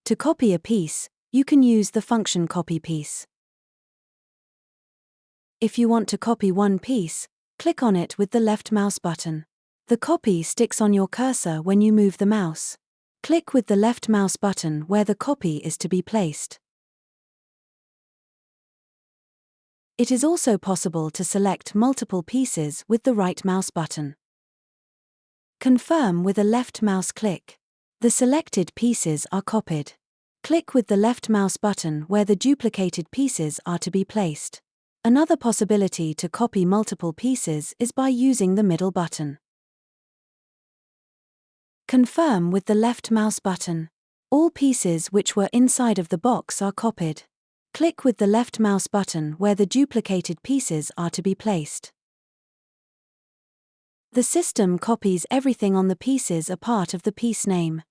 To copy a piece, you can use the function copy piece. If you want to copy one piece, click on it with the left mouse button. The copy sticks on your cursor when you move the mouse. Click with the left mouse button where the copy is to be placed. It is also possible to select multiple pieces with the right mouse button. Confirm with a left mouse click. The selected pieces are copied. Click with the left mouse button where the duplicated pieces are to be placed. Another possibility to copy multiple pieces is by using the middle button. Confirm with the left mouse button. All pieces which were inside of the box are copied. Click with the left mouse button where the duplicated pieces are to be placed. The system copies everything on the pieces a part of the piece name.